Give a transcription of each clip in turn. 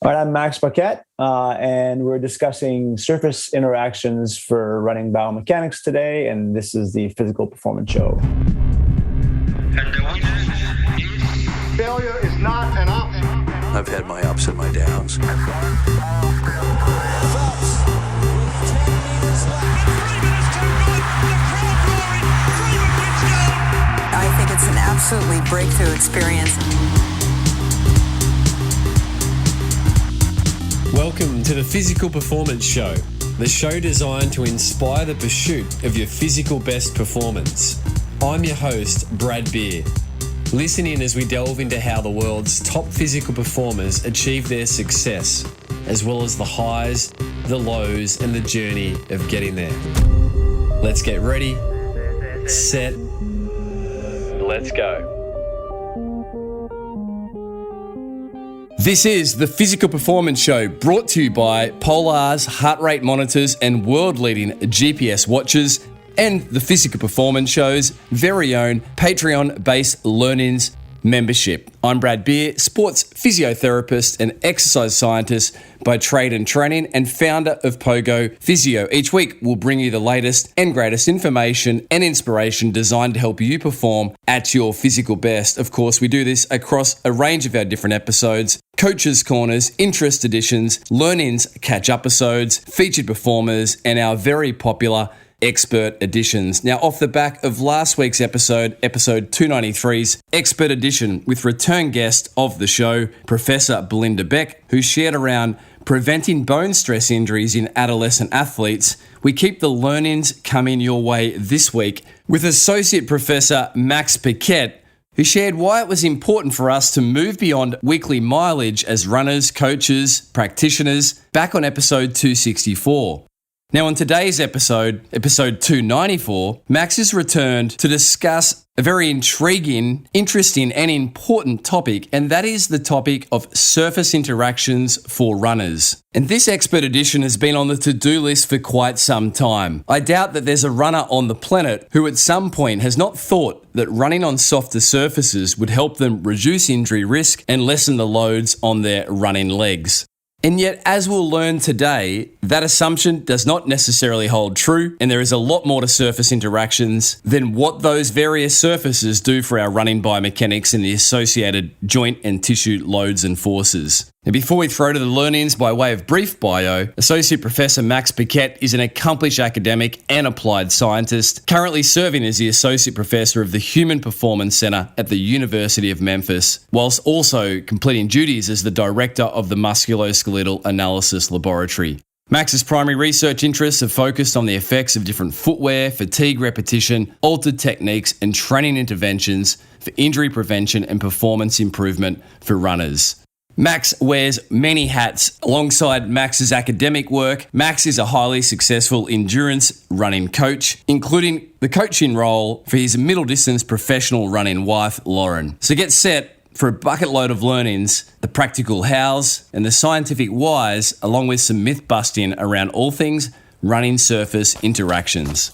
All right, I'm Max Paquette, and we're discussing surface interactions for running biomechanics today, and this is the Physical Performance Show. Failure is not an option. I've had my ups and my downs. I think it's an absolutely breakthrough experience. Welcome to the Physical Performance Show, the show designed to inspire the pursuit of your physical best performance. I'm your host, Brad Beer. Listen in as we delve into how the world's top physical performers achieve their success, as well as the highs, the lows, and the journey of getting there. Let's get ready, set, let's go. This is the Physical Performance Show, brought to you by Polar's heart rate monitors and world-leading GPS watches, and the Physical Performance Show's very own Patreon-based learnings membership. I'm Brad Beer, sports physiotherapist and exercise scientist by trade and training, and founder of Pogo Physio. Each week, we'll bring you the latest and greatest information and inspiration designed to help you perform at your physical best. Of course, we do this across a range of our different episodes: Coaches Corners, Interest Editions, Learn-ins, Catch-up episodes, Featured Performers, and our very popular Expert Editions. Now, off the back of last week's episode 293's Expert Edition, with return guest of the show, Professor Belinda Beck, who shared around preventing bone stress injuries in adolescent athletes, we keep the learn-ins coming your way this week with Associate Professor Max Paquette, who shared why it was important for us to move beyond weekly mileage as runners, coaches, practitioners, back on episode 264. Now, on today's episode 294, Max has returned to discuss a very intriguing, interesting, and important topic, and that is the topic of surface interactions for runners. And this Expert Edition has been on the to-do list for quite some time. I doubt that there's a runner on the planet who at some point has not thought that running on softer surfaces would help them reduce injury risk and lessen the loads on their running legs. And yet, as we'll learn today, that assumption does not necessarily hold true, and there is a lot more to surface interactions than what those various surfaces do for our running biomechanics and the associated joint and tissue loads and forces. Now, before we throw to the learn-ins by way of brief bio, Associate Professor Max Paquette is an accomplished academic and applied scientist, currently serving as the Associate Professor of the Human Performance Center at the University of Memphis, whilst also completing duties as the Director of the Musculoskeletal Analysis Laboratory. Max's primary research interests have focused on the effects of different footwear, fatigue repetition, altered techniques, and training interventions for injury prevention and performance improvement for runners. Max wears many hats. Alongside Max's academic work, Max is a highly successful endurance running coach, including the coaching role for his middle distance professional running wife, Lauren. So get set for a bucket load of learnings, the practical hows and the scientific whys, along with some myth busting around all things running surface interactions.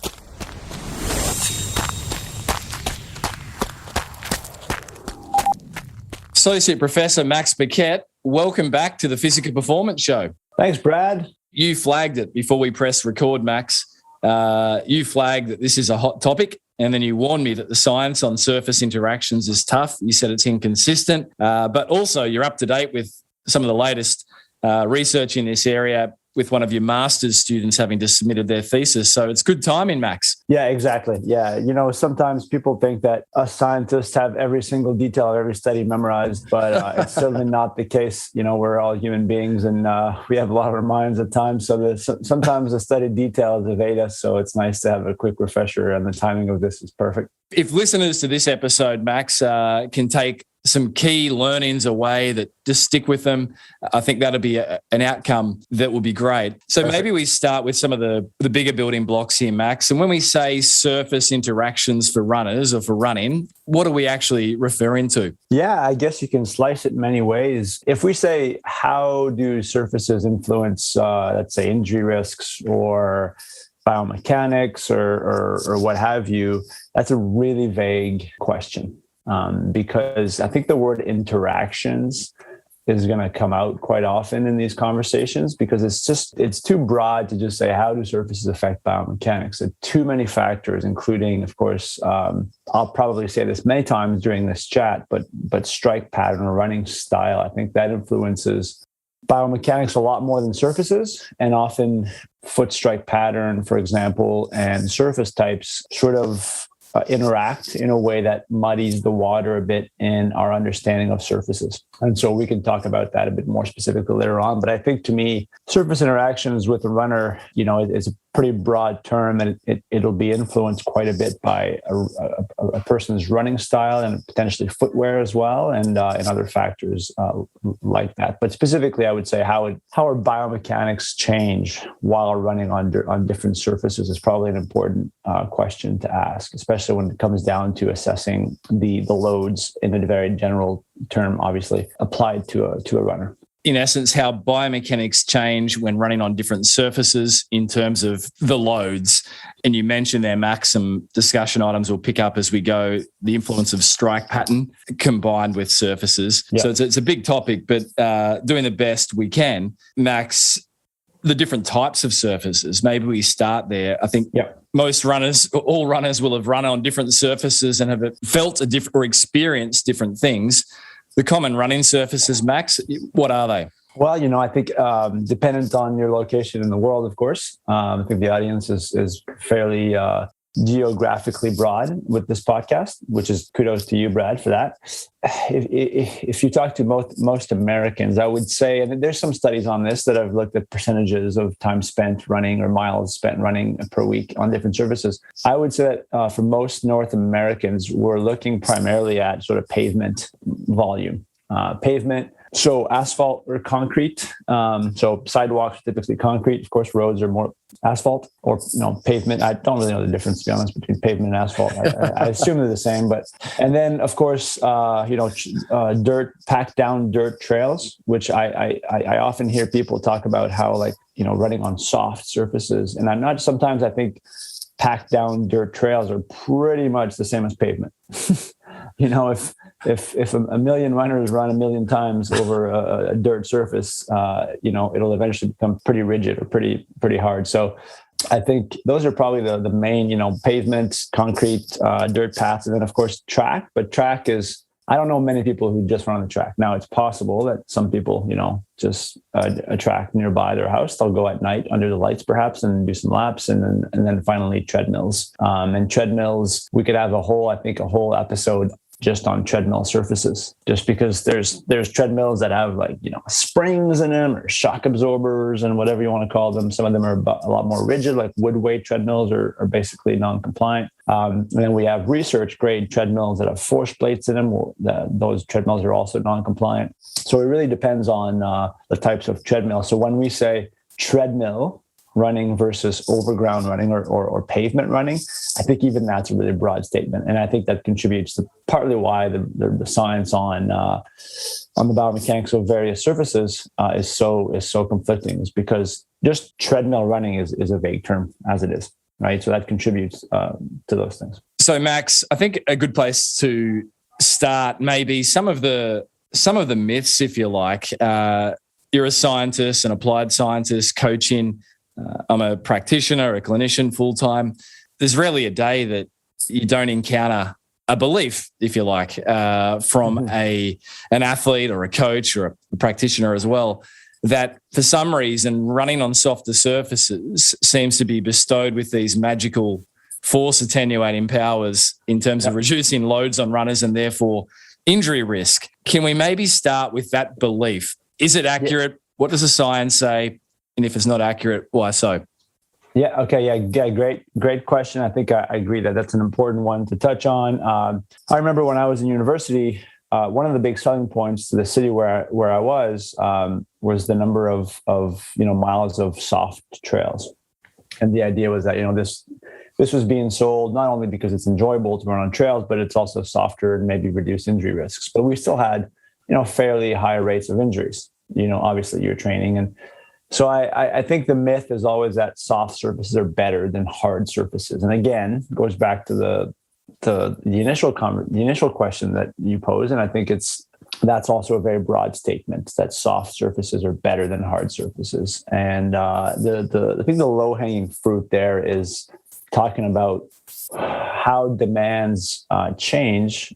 Associate Professor Max Paquette, welcome back to the Physical Performance Show. Thanks, Brad. You flagged it before we press record, Max. You flagged that this is a hot topic, and then you warned me that the science on surface interactions is tough. You said it's inconsistent, but also you're up to date with some of the latest research in this area, with one of your master's students having just submitted their thesis. So it's good timing, Max. Yeah, exactly. Yeah. Sometimes people think that us scientists have every single detail of every study memorized, but it's certainly not the case. We're all human beings, and we have a lot of our minds at times. So sometimes the study details evade us. So it's nice to have a quick refresher, and the timing of this is perfect. If listeners to this episode, Max, can take some key learnings away that just stick with them, I think that'll be an outcome that will be great. So maybe we start with some of the bigger building blocks here, Max. And when we say surface interactions for runners or for running, what are we actually referring to? Yeah, I guess you can slice it many ways. If we say, how do surfaces influence, let's say, injury risks or biomechanics or what have you, that's a really vague question. Because I think the word interactions is going to come out quite often in these conversations, because it's too broad to just say, how do surfaces affect biomechanics? There are too many factors, including, of course, I'll probably say this many times during this chat, but strike pattern or running style, I think that influences biomechanics a lot more than surfaces. And often foot strike pattern, for example, and surface types sort of interact in a way that muddies the water a bit in our understanding of surfaces. And so we can talk about that a bit more specifically later on. But I think, to me, surface interactions with a runner, is a pretty broad term, and it'll be influenced quite a bit by a person's running style and potentially footwear as well, and other factors like that. But specifically, I would say how our biomechanics change while running on different surfaces is probably an important question to ask, especially when it comes down to assessing the loads in a very general term, obviously applied to a runner. In essence, how biomechanics change when running on different surfaces in terms of the loads. And you mentioned there, Max, some discussion items we'll pick up as we go, the influence of strike pattern combined with surfaces. Yeah. So it's a big topic, but doing the best we can. Max, the different types of surfaces, maybe we start there. I think most runners, all runners will have run on different surfaces and have felt or experienced different things. The common running surfaces, Max, what are they? Well, I think dependent on your location in the world, of course. I think the audience is fairly geographically broad with this podcast, which is kudos to you, Brad, for that. If you talk to most Americans, I would say, and there's some studies on this that have looked at percentages of time spent running or miles spent running per week on different surfaces. I would say that for most North Americans, we're looking primarily at sort of pavement volume. Pavement, so asphalt or concrete. So sidewalks are typically concrete. Of course, roads are more asphalt or pavement. I don't really know the difference, to be honest, between pavement and asphalt. I assume they're the same. And then, of course, dirt, packed down dirt trails, which I often hear people talk about how, running on soft surfaces. And sometimes I think packed down dirt trails are pretty much the same as pavement. If a million runners run a million times over a dirt surface, it'll eventually become pretty rigid or pretty hard. So I think those are probably the main, pavement, concrete, dirt paths, and then of course track. But track is, I don't know many people who just run on the track. Now it's possible that some people, just a track nearby their house, they'll go at night under the lights perhaps and do some laps, and then finally treadmills. And treadmills, we could have a whole episode just on treadmill surfaces, just because there's treadmills that have springs in them or shock absorbers and whatever you want to call them. Some of them are a lot more rigid, like wood weight treadmills are basically non-compliant. And then we have research grade treadmills that have force plates in them. Those treadmills are also non-compliant. So it really depends on the types of treadmill. So when we say treadmill running versus overground running or pavement running, I think even that's a really broad statement. And I think that contributes to partly why the science on the biomechanics of various surfaces is so conflicting, is because just treadmill running is a vague term as it is, right? So that contributes to those things. So Max, I think a good place to start maybe some of the myths, if you like. You're a scientist, an applied scientist, coaching. I'm a practitioner, a clinician full-time. There's rarely a day that you don't encounter a belief, if you like, from an athlete or a coach or a practitioner as well, that for some reason running on softer surfaces seems to be bestowed with these magical force attenuating powers in terms of reducing loads on runners and therefore injury risk. Can we maybe start with that belief? Is it accurate? What does the science say? And if it's not accurate, why so? Yeah. Okay. Yeah. Great question. I think I agree that that's an important one to touch on. I remember when I was in university, one of the big selling points to the city where I was the number of miles of soft trails, and the idea was that this was being sold not only because it's enjoyable to run on trails, but it's also softer and maybe reduce injury risks. But we still had fairly high rates of injuries. Obviously you're training. And so I think the myth is always that soft surfaces are better than hard surfaces. And again, it goes back to the initial question that you posed. And I think it's that's also a very broad statement that soft surfaces are better than hard surfaces. And I think the low-hanging fruit there is talking about how demands change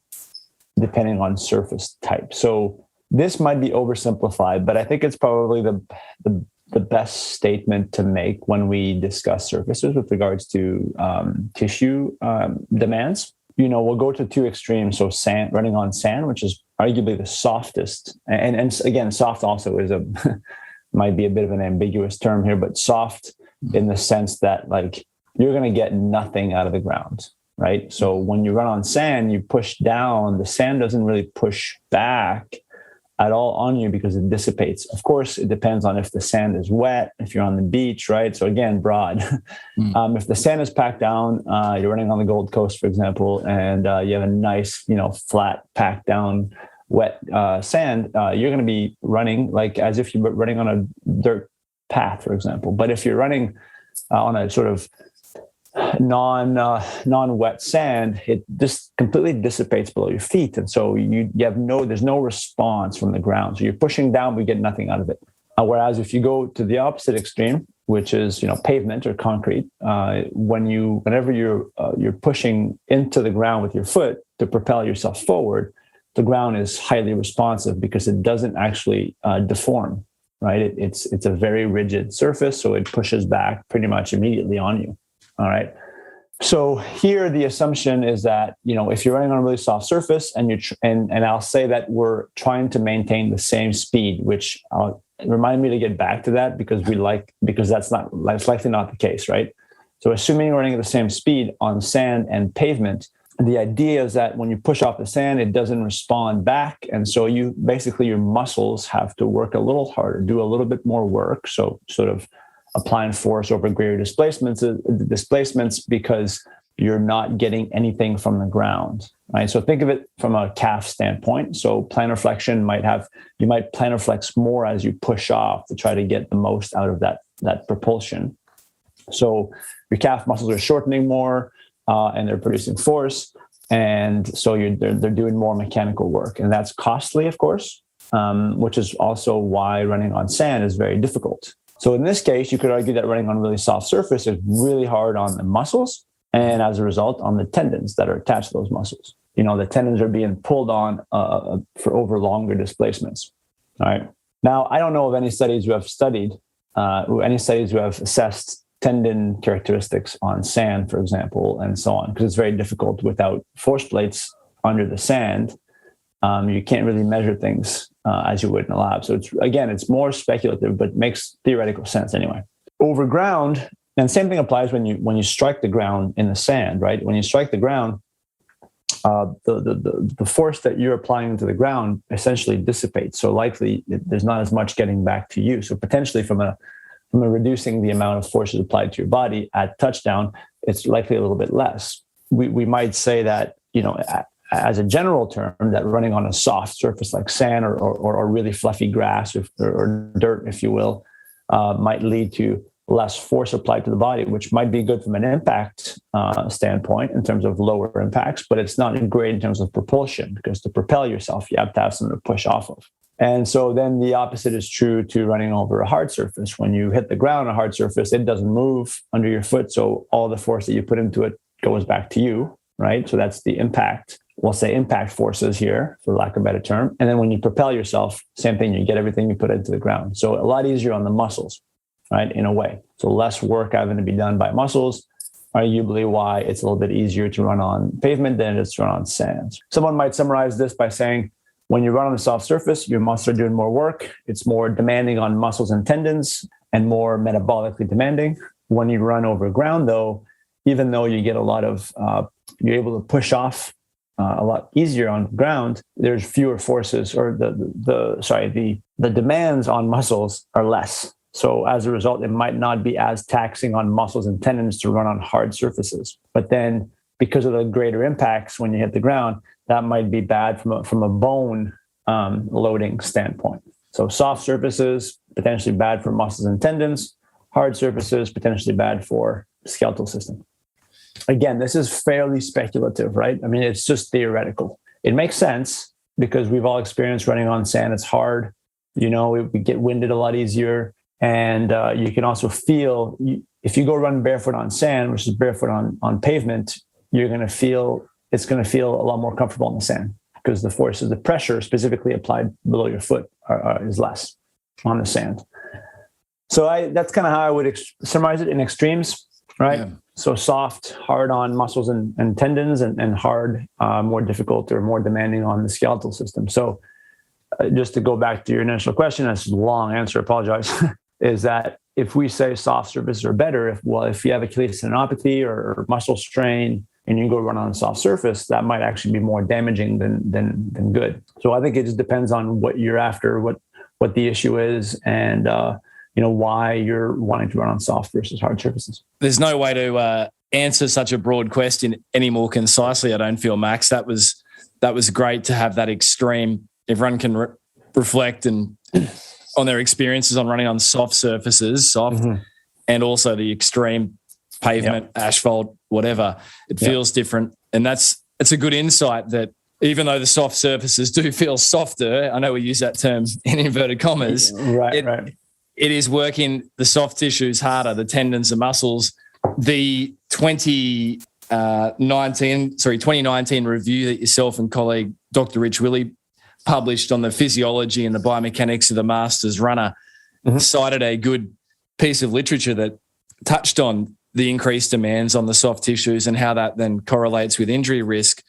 depending on surface type. So this might be oversimplified, but I think it's probably the best statement to make when we discuss surfaces with regards to tissue demands. We'll go to two extremes. So sand, running on sand, which is arguably the softest. And again, soft also is might be a bit of an ambiguous term here, but soft in the sense that like you're going to get nothing out of the ground, right? So when you run on sand, you push down, the sand doesn't really push back at all on you because it dissipates. Of course, it depends on if the sand is wet, if you're on the beach, right? So again, broad. If the sand is packed down, you're running on the Gold Coast, for example, and you have a nice, flat, packed down, wet sand, you're going to be running like as if you were running on a dirt path, for example. But if you're running on a sort of non-wet sand, it just completely dissipates below your feet, and so there's no response from the ground. So you're pushing down, we get nothing out of it. Whereas if you go to the opposite extreme, which is pavement or concrete, whenever you're pushing into the ground with your foot to propel yourself forward, the ground is highly responsive because it doesn't actually deform. Right? It's a very rigid surface, so it pushes back pretty much immediately on you. All right. So here the assumption is that, if you're running on a really soft surface and I'll say that we're trying to maintain the same speed, which remind me to get back to that because that's likely not the case, right? So assuming you're running at the same speed on sand and pavement, the idea is that when you push off the sand, it doesn't respond back. And so your muscles have to work a little harder, do a little bit more work. So sort of applying force over greater displacements because you're not getting anything from the ground, right? So think of it from a calf standpoint. So plantar flexion you might plantar flex more as you push off to try to get the most out of that propulsion. So your calf muscles are shortening more and they're producing force. And so they're doing more mechanical work. And that's costly, of course, which is also why running on sand is very difficult. So in this case, you could argue that running on a really soft surface is really hard on the muscles and as a result on the tendons that are attached to those muscles. The tendons are being pulled on for over longer displacements. All right. Now, I don't know of any studies who have assessed tendon characteristics on sand, for example, and so on, because it's very difficult without force plates under the sand. You can't really measure things as you would in a lab. So it's more speculative, but makes theoretical sense anyway. Over ground, and same thing applies when you strike the ground in the sand, right? When you strike the ground, the force that you're applying to the ground essentially dissipates. So likely there's not as much getting back to you. So potentially from a reducing the amount of forces applied to your body at touchdown, it's likely a little bit less. We might say that, as a general term, that running on a soft surface like sand or really fluffy grass or dirt, if you will, might lead to less force applied to the body, which might be good from an impact standpoint in terms of lower impacts, but it's not great in terms of propulsion because to propel yourself, you have to have something to push off of. And so then the opposite is true to running over a hard surface. When you hit the ground on a hard surface, it doesn't move under your foot. So all the force that you put into it goes back to you, right? So that's the impact. We'll say impact forces here, for lack of a better term. And then when you propel yourself, same thing, you get everything you put into the ground. So a lot easier on the muscles, right? In a way. So less work having to be done by muscles, arguably why it's a little bit easier to run on pavement than it is to run on sand. Someone might summarize this by saying, when you run on a soft surface, your muscles are doing more work. It's more demanding on muscles and tendons and more metabolically demanding. When you run over ground, though, even though you get a lot of, you're able to push off a lot easier on the ground, there's fewer forces, or the demands on muscles are less. So as a result, it might not be as taxing on muscles and tendons to run on hard surfaces. But then because of the greater impacts when you hit the ground, that might be bad from a bone loading standpoint. So soft surfaces, potentially bad for muscles and tendons. Hard surfaces, potentially bad for the skeletal system. Again, this is fairly speculative, right? I mean, it's just theoretical. It makes sense, because we've all experienced running on sand. It's hard. We get winded a lot easier. And you can also feel, if you go run barefoot on sand versus barefoot on pavement, it's going to feel a lot more comfortable on the sand because the force of the pressure specifically applied below your foot is less on the sand. So that's kind of how I would summarize it in extremes, right? Yeah. So soft, hard on muscles and tendons, and hard, more difficult or more demanding on the skeletal system. So just to go back to your initial question, that's a long answer, I apologize, is that if we say soft surfaces are better, if you have Achilles tendinopathy or muscle strain and you go run on a soft surface, that might actually be more damaging than good. So I think it just depends on what you're after, what the issue is, and why you're wanting to run on soft versus hard surfaces. There's no way to answer such a broad question any more concisely, I don't feel, Max. That was great to have that extreme. Everyone can reflect and on their experiences on running on soft surfaces, and also the extreme pavement, asphalt, whatever. It feels different. And it's a good insight that even though the soft surfaces do feel softer, I know we use that term in inverted commas, right. It is working the soft tissues harder, the tendons and muscles. The 2019 review that yourself and colleague Dr. Rich Willey published on the physiology and the biomechanics of the Masters runner cited a good piece of literature that touched on the increased demands on the soft tissues and how that then correlates with injury risk.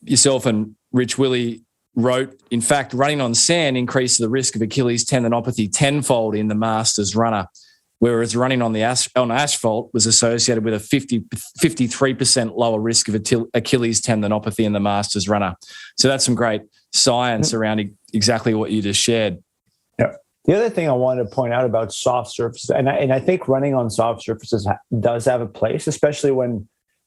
Yourself and Rich Willey wrote, in fact, running on sand increased the risk of Achilles tendinopathy tenfold in the Masters runner, whereas running on asphalt was associated with a 53% lower risk of Achilles tendinopathy in the Masters runner. So that's some great science around exactly what you just shared. Yeah. The other thing I wanted to point out about soft surfaces, and I think running on soft surfaces does have a place, especially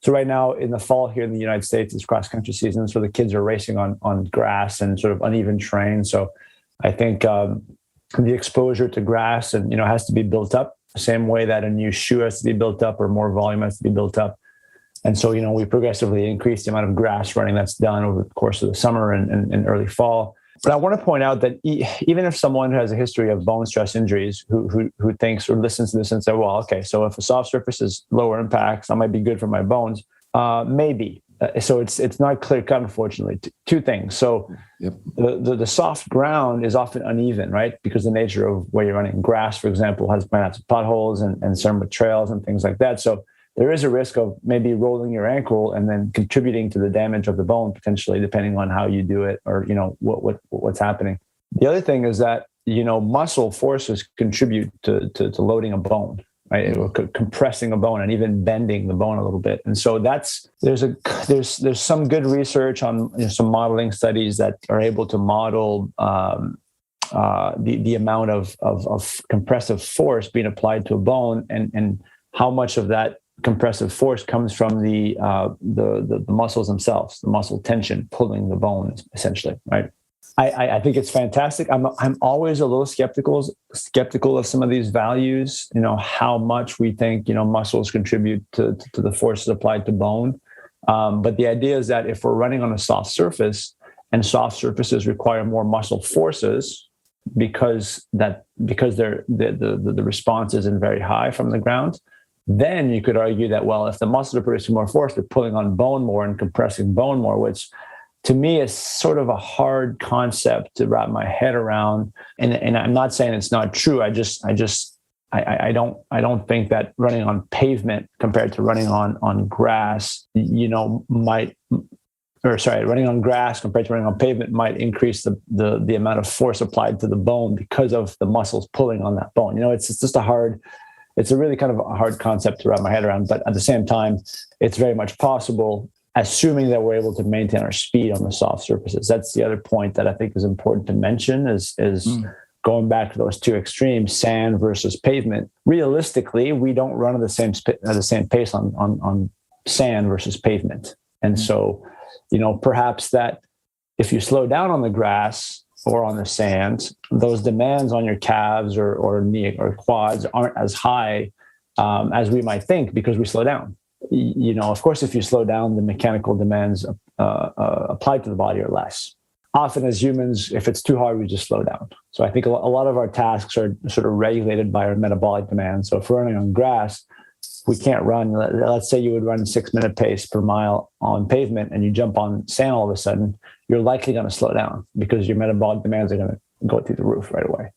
so right now in the fall here in the United States, it's cross-country season, so the kids are racing on grass and sort of uneven terrain. So I think the exposure to grass and has to be built up the same way that a new shoe has to be built up or more volume has to be built up. And so, we progressively increase the amount of grass running that's done over the course of the summer and early fall. But I want to point out that even if someone who has a history of bone stress injuries who thinks or listens to this and says, well, okay, so if a soft surface is lower impacts, that might be good for my bones. Maybe. So it's not clear cut, unfortunately. Two things. So the soft ground is often uneven, right? Because the nature of where you're running. Grass, for example, might have some potholes and some with trails and things like that. So there is a risk of maybe rolling your ankle and then contributing to the damage of the bone, potentially, depending on how you do it or, what's happening. The other thing is that, muscle forces contribute to loading a bone, right? Compressing a bone and even bending the bone a little bit. And so there's some good research on some modeling studies that are able to model the amount of compressive force being applied to a bone and how much of that compressive force comes from the muscles themselves, the muscle tension pulling the bone, essentially, right? I think it's fantastic. I'm always a little skeptical of some of these values. How much we think muscles contribute to the forces applied to bone. But the idea is that if we're running on a soft surface and soft surfaces require more muscle forces because the response isn't very high from the ground, then you could argue that, well, if the muscles are producing more force, they're pulling on bone more and compressing bone more, which to me is sort of a hard concept to wrap my head around. And I'm not saying it's not true. I don't think that running on pavement compared to running on grass, running on grass compared to running on pavement might increase the amount of force applied to the bone because of the muscles pulling on that bone. It's a really kind of a hard concept to wrap my head around, but at the same time, it's very much possible, assuming that we're able to maintain our speed on the soft surfaces. That's the other point that I think is important to mention is going back to those two extremes, sand versus pavement. Realistically, we don't run at the same pace on sand versus pavement. And so, perhaps that if you slow down on the grass or on the sand, those demands on your calves or knee or quads aren't as high as we might think because we slow down. Of course, if you slow down, the mechanical demands applied to the body are less. often as humans, if it's too hard, we just slow down. So I think a lot of our tasks are sort of regulated by our metabolic demand. So if we're running on grass, we can't run. Let's say you would run 6-minute pace per mile on pavement and you jump on sand all of a sudden, you're likely going to slow down because your metabolic demands are going to go through the roof right away.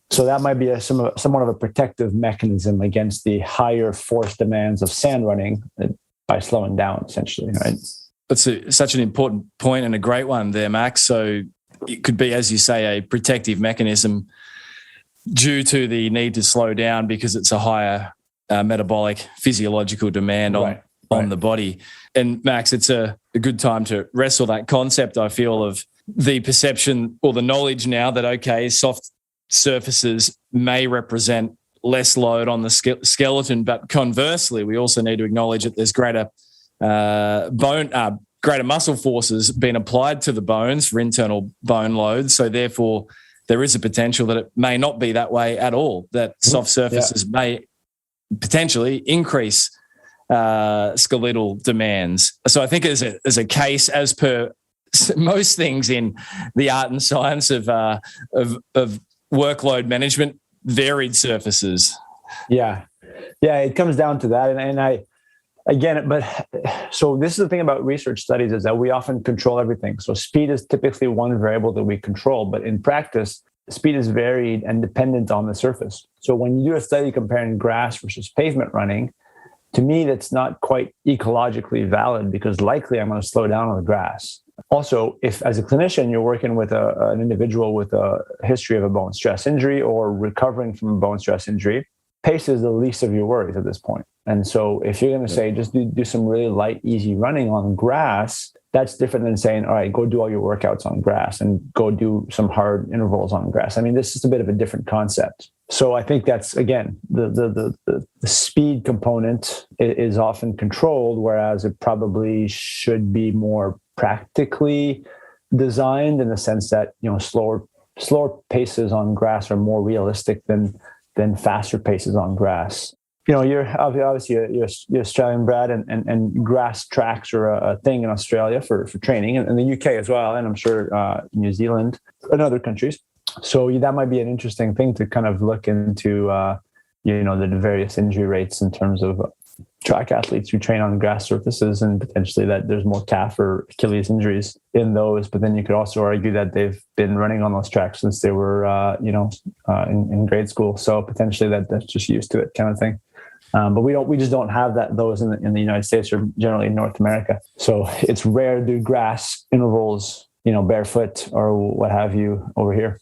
So that might be somewhat of a protective mechanism against the higher force demands of sand running by slowing down, essentially, right? That's such an important point and a great one there, Max. So it could be, as you say, a protective mechanism due to the need to slow down because it's a higher metabolic physiological demand on the body. And Max, it's a good time to wrestle that concept, I feel, of the perception or the knowledge now that, okay, soft surfaces may represent less load on the skeleton, but conversely, we also need to acknowledge that there's greater muscle forces being applied to the bones for internal bone loads. So therefore, there is a potential that it may not be that way at all, that soft surfaces may potentially increase skeletal demands. So I think as a case, as per most things in the art and science of workload management, varied surfaces. Yeah, it comes down to that. So this is the thing about research studies, is that we often control everything. So speed is typically one variable that we control, but in practice, speed is varied and dependent on the surface. So when you do a study comparing grass versus pavement running, to me, that's not quite ecologically valid because likely I'm going to slow down on the grass. Also, if as a clinician, you're working with an individual with a history of a bone stress injury or recovering from a bone stress injury, pace is the least of your worries at this point. And so if you're going to say, just do some really light, easy running on grass, that's different than saying, all right, go do all your workouts on grass and go do some hard intervals on grass. I mean, this is a bit of a different concept. So I think that's, again, the speed component is often controlled, whereas it probably should be more practically designed in the sense that, slower paces on grass are more realistic than faster paces on grass. You're obviously you're Australian, Brad, and grass tracks are a thing in Australia for training, and in the UK as well, and I'm sure New Zealand and other countries. So that might be an interesting thing to kind of look into, the various injury rates in terms of track athletes who train on grass surfaces, and potentially that there's more calf or Achilles injuries in those. But then you could also argue that they've been running on those tracks since they were, in grade school. So potentially that's just used to it kind of thing. But we just don't have those in the United States or generally in North America. So it's rare to do grass intervals, barefoot or what have you over here.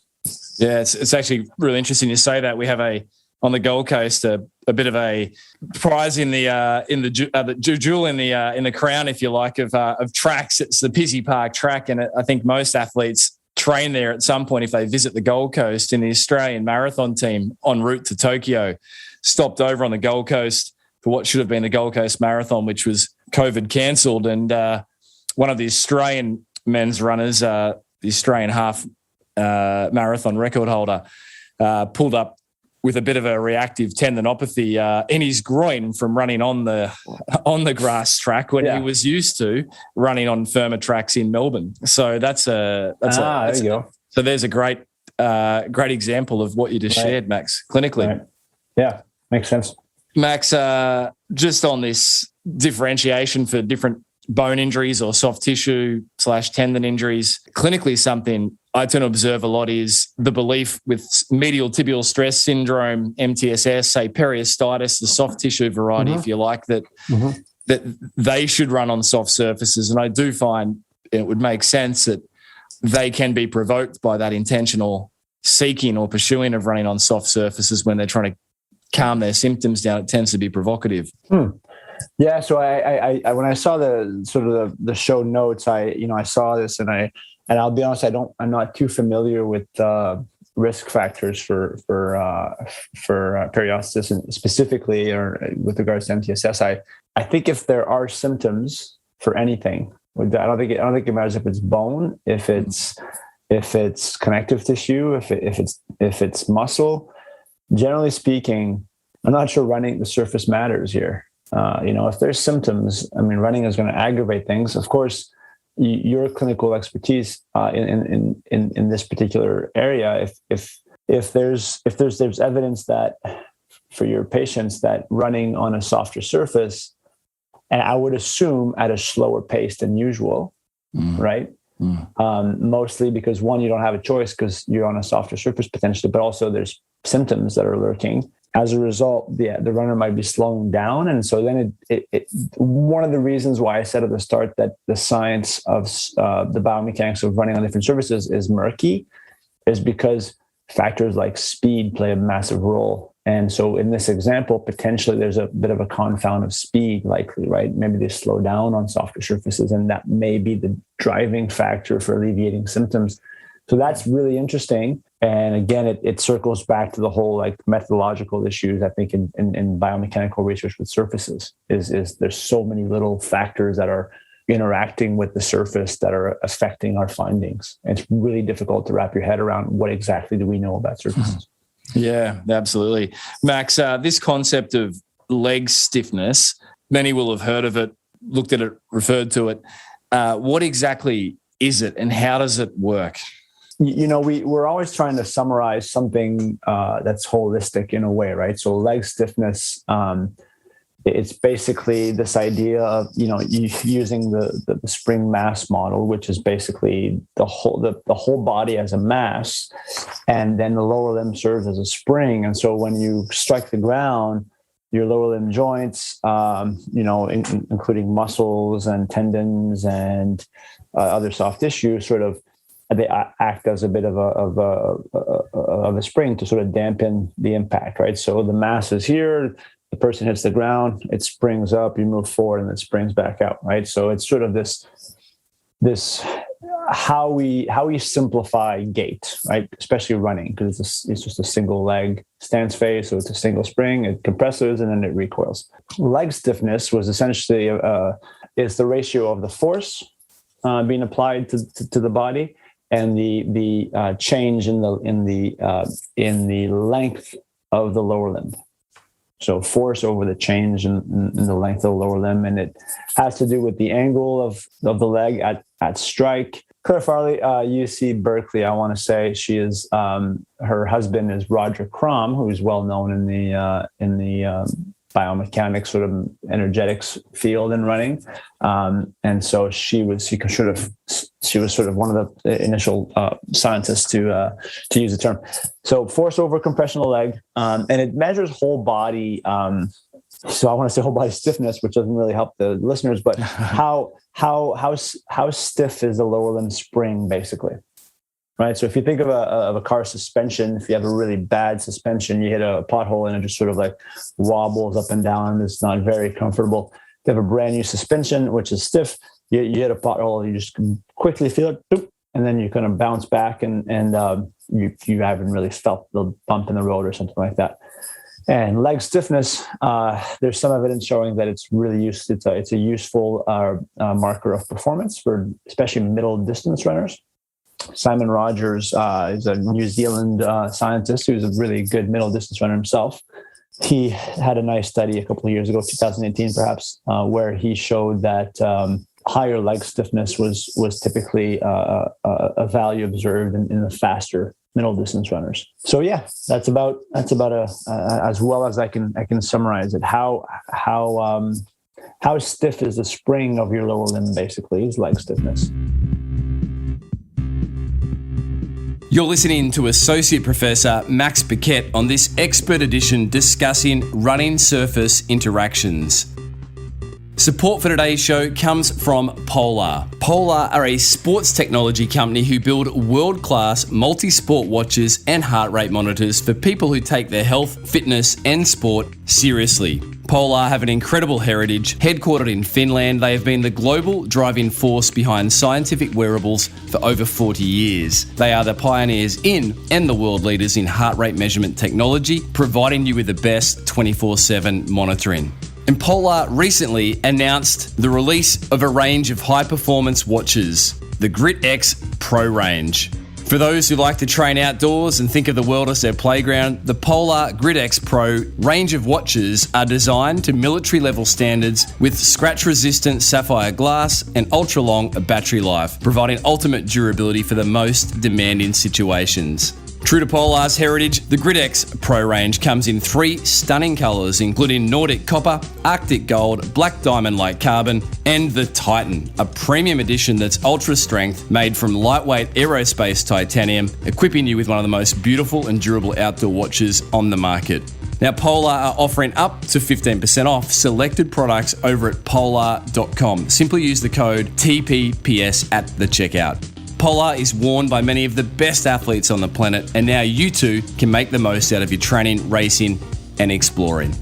Yeah, it's actually really interesting you say that. We have on the Gold Coast a bit of a prize in the jewel in the crown, if you like, of tracks. It's the Pizzey Park track, and I think most athletes train there at some point if they visit the Gold Coast. In the Australian marathon team en route to Tokyo stopped over on the Gold Coast for what should have been the Gold Coast Marathon, which was COVID cancelled, and one of the Australian men's runners, the Australian half marathon record holder, pulled up with a bit of a reactive tendinopathy in his groin from running on the grass track when he was used to running on firmer tracks in Melbourne. So there you go. So there's a great example of what you just shared, Max, clinically. Right. Yeah, makes sense. Max, just on this differentiation for different bone injuries or soft tissue / tendon injuries, clinically something I tend to observe a lot is the belief with medial tibial stress syndrome, MTSS, say periostitis, the soft tissue variety, if you like, that they should run on soft surfaces. And I do find it would make sense that they can be provoked by that intentional seeking or pursuing of running on soft surfaces when they're trying to calm their symptoms down. It tends to be provocative. Yeah. So I when I saw the sort of the show notes, I saw this and I'll be honest, I'm not too familiar with risk factors for periostitis and specifically or with regards to MTSS. I think if there are symptoms for anything, I don't think it matters if it's bone, if it's connective tissue, if it's muscle. Generally speaking, I'm not sure running the surface matters here. If there's symptoms, running is going to aggravate things. Of course, your clinical expertise in this particular area, if there's evidence that for your patients that running on a softer surface, and I would assume at a slower pace than usual, right? Mostly because one, you don't have a choice because you're on a softer surface potentially, but also there's symptoms that are lurking. As a result, the runner might be slowing down. And so then one of the reasons why I said at the start that the science of the biomechanics of running on different surfaces is murky is because factors like speed play a massive role. And so in this example, potentially there's a bit of a confound of speed likely, right? Maybe they slow down on softer surfaces, and that may be the driving factor for alleviating symptoms. So that's really interesting. And again, it circles back to the whole like methodological issues, I think, in biomechanical research with surfaces is there's so many little factors that are interacting with the surface that are affecting our findings. And it's really difficult to wrap your head around what exactly do we know about surfaces. Yeah, absolutely. Max, this concept of leg stiffness, many will have heard of it, looked at it, referred to it. What exactly is it and how does it work? We're always trying to summarize something that's holistic in a way, right? So leg stiffness, it's basically this idea of, using the spring mass model, which is basically the whole body as a mass, and then the lower limb serves as a spring. And so when you strike the ground, your lower limb joints, including muscles and tendons and other soft tissue, they act as a bit of a spring to sort of dampen the impact, right? So the mass is here, the person hits the ground, it springs up, you move forward, and it springs back out, right? So it's sort of this how we simplify gait, right? Especially running, because it's just a single leg stance phase, so it's a single spring, it compresses, and then it recoils. Leg stiffness was essentially is the ratio of the force being applied to the body and the change in the length of the lower limb. So force over the change in the length of the lower limb, and it has to do with the angle of the leg at strike. Claire Farley, UC Berkeley, I want to say she is. Her husband is Roger Crom, who is well known in the biomechanics, sort of energetics field in running, and so she was sort of one of the initial scientists to use the term. So force over compression of the leg, and it measures whole body. So I want to say whole body stiffness, which doesn't really help the listeners, but how stiff is the lower limb spring, basically, right? So if you think of a car suspension, if you have a really bad suspension, you hit a pothole and it just sort of like wobbles up and down. It's not very comfortable. If you have a brand new suspension, which is stiff, you hit a pothole, you just quickly feel it, boop, and then you kind of bounce back and you haven't really felt the bump in the road or something like that. And leg stiffness, there's some evidence showing that it's really used. It's a useful marker of performance for especially middle distance runners. Simon Rogers is a New Zealand scientist who's a really good middle distance runner himself. He had a nice study a couple of years ago, 2018 perhaps, where he showed that higher leg stiffness was typically a value observed in the faster middle distance runners. So yeah, that's about as well as I can summarize it. How stiff is the spring of your lower limb? Basically, is leg stiffness. You're listening to Associate Professor Max Paquette on this expert edition discussing running surface interactions. Support for today's show comes from Polar. Polar are a sports technology company who build world-class multi-sport watches and heart rate monitors for people who take their health, fitness, and sport seriously. Polar have an incredible heritage. Headquartered in Finland, they have been the global driving force behind scientific wearables for over 40 years. They are the pioneers in and the world leaders in heart rate measurement technology, providing you with the best 24/7 monitoring. And Polar recently announced the release of a range of high-performance watches, the Grit X Pro range. For those who like to train outdoors and think of the world as their playground, the Polar GridX Pro range of watches are designed to military-level standards with scratch-resistant sapphire glass and ultra-long battery life, providing ultimate durability for the most demanding situations. True to Polar's heritage, the GridX Pro range comes in 3 stunning colours, including Nordic Copper, Arctic Gold, Black Diamond Light Carbon, and the Titan, a premium edition that's ultra strength, made from lightweight aerospace titanium, equipping you with one of the most beautiful and durable outdoor watches on the market. Now, Polar are offering up to 15% off selected products over at polar.com. Simply use the code TPPS at the checkout. Polar is worn by many of the best athletes on the planet, and now you too can make the most out of your training, racing, and exploring.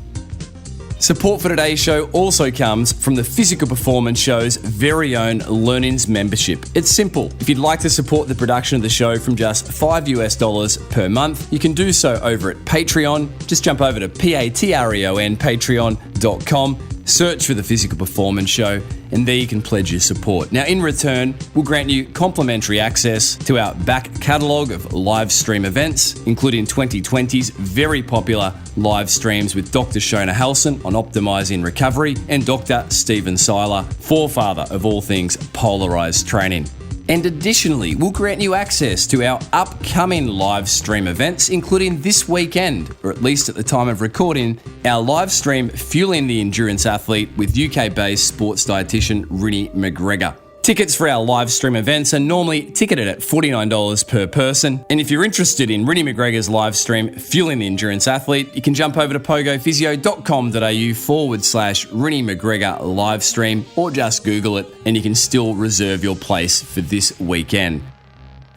Support for today's show also comes from the Physical Performance Show's very own Learnings membership. It's simple. If you'd like to support the production of the show from just $5 per month, you can do so over at Patreon. Just jump over to Patreon, patreon.com. Search for the Physical Performance Show, and there you can pledge your support. Now, in return, we'll grant you complimentary access to our back catalogue of live stream events, including 2020's very popular live streams with Dr. Shona Halson on optimising recovery and Dr. Stephen Seiler, forefather of all things polarised training. And additionally, we'll grant you access to our upcoming live stream events, including this weekend, or at least at the time of recording, our live stream Fueling the Endurance Athlete with UK-based sports dietitian Rinny McGregor. Tickets for our live stream events are normally ticketed at $49 per person. And if you're interested in Rinny McGregor's live stream Fueling the Endurance Athlete, you can jump over to pogophysio.com.au/Rinny McGregor live stream, or just Google it and you can still reserve your place for this weekend.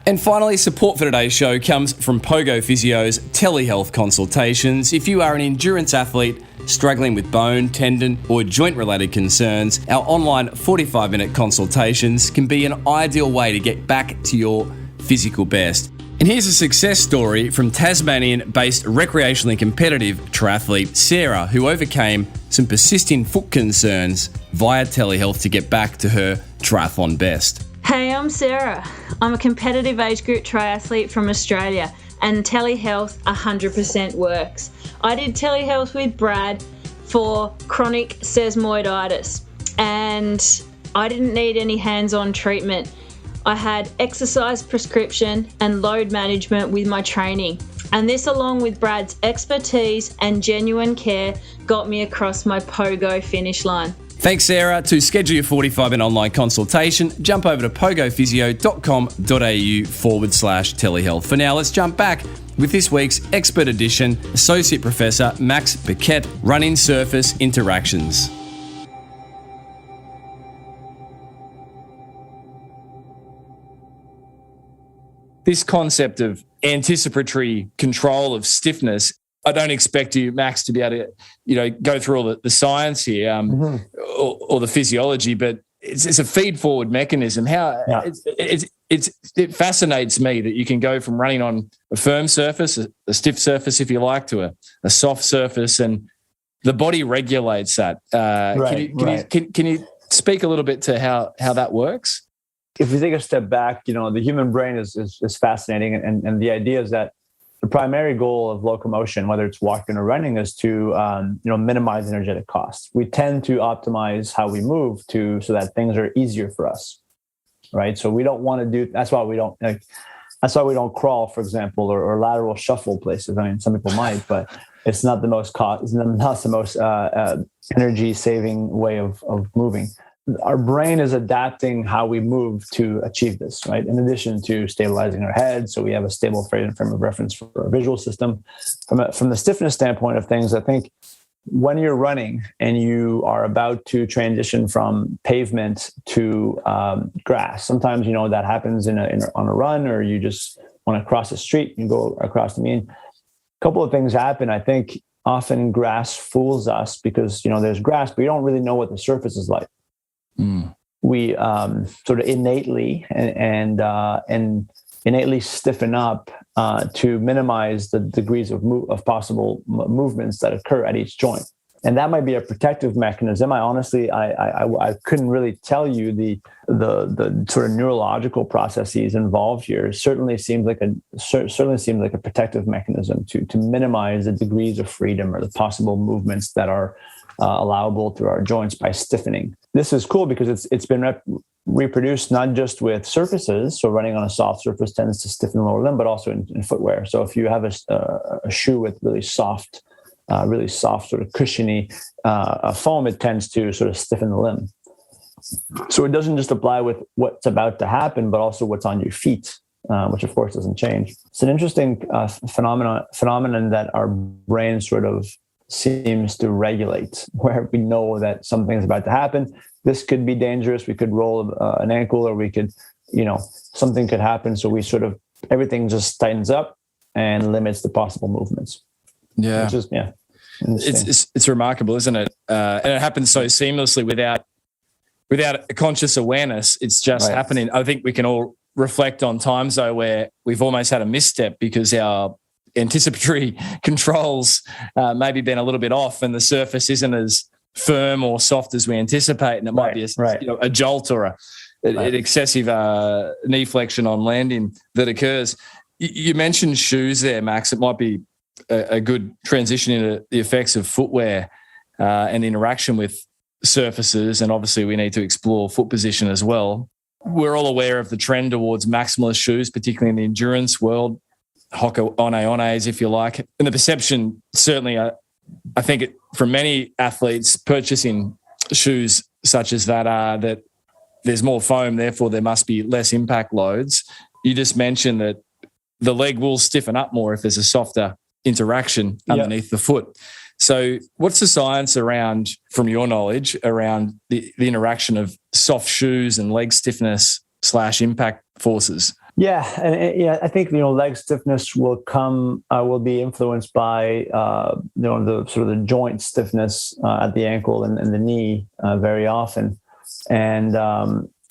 And finally, support for today's show comes from Pogo Physio's telehealth consultations. If you are an endurance athlete struggling with bone, tendon, or joint-related concerns, our online 45-minute consultations can be an ideal way to get back to your physical best. And here's a success story from Tasmanian-based recreationally competitive triathlete Sarah, who overcame some persisting foot concerns via telehealth to get back to her triathlon best. Hey, I'm Sarah. I'm a competitive age group triathlete from Australia, and telehealth 100% works. I did telehealth with Brad for chronic sesamoiditis, and I didn't need any hands-on treatment. I had exercise prescription and load management with my training, and this, along with Brad's expertise and genuine care, got me across my pogo finish line. Thanks, Sarah. To schedule your 45-minute online consultation, jump over to pogophysio.com.au/telehealth. For now, let's jump back with this week's expert edition, Associate Professor Max Paquette, Running Surface Interactions. This concept of anticipatory control of stiffness, I don't expect you, Max, to be able to, go through all the science here or the physiology, but it's a feed-forward mechanism. It fascinates me that you can go from running on a firm surface, a stiff surface, if you like, to a soft surface, and the body regulates that. Can you speak a little bit to how that works? If we take a step back, the human brain is fascinating, and the idea is that the primary goal of locomotion, whether it's walking or running, is to minimize energetic costs. We tend to optimize how we move so that things are easier for us, right? So we don't want to do. That's why we don't crawl, for example, or lateral shuffle places. I mean, some people might, but it's not the most energy saving way of moving. Our brain is adapting how we move to achieve this, right? In addition to stabilizing our head, so we have a stable frame of reference for our visual system. From the stiffness standpoint of things, I think when you're running and you are about to transition from pavement to grass, sometimes that happens on a run, or you just want to cross the street, you go across the mean. A couple of things happen. I think often grass fools us because there's grass, but you don't really know what the surface is like. We sort of innately and innately stiffen up to minimize the degrees of possible movements that occur at each joint. And that might be a protective mechanism. I couldn't really tell you the sort of neurological processes involved here. It certainly seems like a protective mechanism to minimize the degrees of freedom or the possible movements that are allowable through our joints by stiffening. This is cool because it's been reproduced not just with surfaces. So running on a soft surface tends to stiffen the lower limb, but also in footwear. So if you have a shoe with really soft, sort of cushiony foam, it tends to sort of stiffen the limb. So it doesn't just apply with what's about to happen, but also what's on your feet, which of course doesn't change. It's an interesting phenomenon that our brain sort of seems to regulate, where we know that something's about to happen. This could be dangerous. We could roll an ankle, or we could, something could happen. So we sort of, everything just tightens up and limits the possible movements. Yeah. Which is, it's remarkable, isn't it? And it happens so seamlessly without a conscious awareness. It's just happening. I think we can all reflect on times though where we've almost had a misstep because our anticipatory controls maybe been a little bit off, and the surface isn't as firm or soft as we anticipate, and it might be a jolt or an excessive knee flexion on landing that occurs. You mentioned shoes there, Max. It might be a good transition into the effects of footwear and interaction with surfaces, and obviously we need to explore foot position as well. We're all aware of the trend towards maximalist shoes, particularly in the endurance world, ones, if you like. And the perception, certainly, I think from many athletes purchasing shoes such as that are that there's more foam, therefore there must be less impact loads. You just mentioned that the leg will stiffen up more if there's a softer interaction underneath the foot. So what's the science around, from your knowledge, around the interaction of soft shoes and leg stiffness / impact forces? Yeah, and I think leg stiffness will be influenced by the sort of the joint stiffness at the ankle and the knee very often, and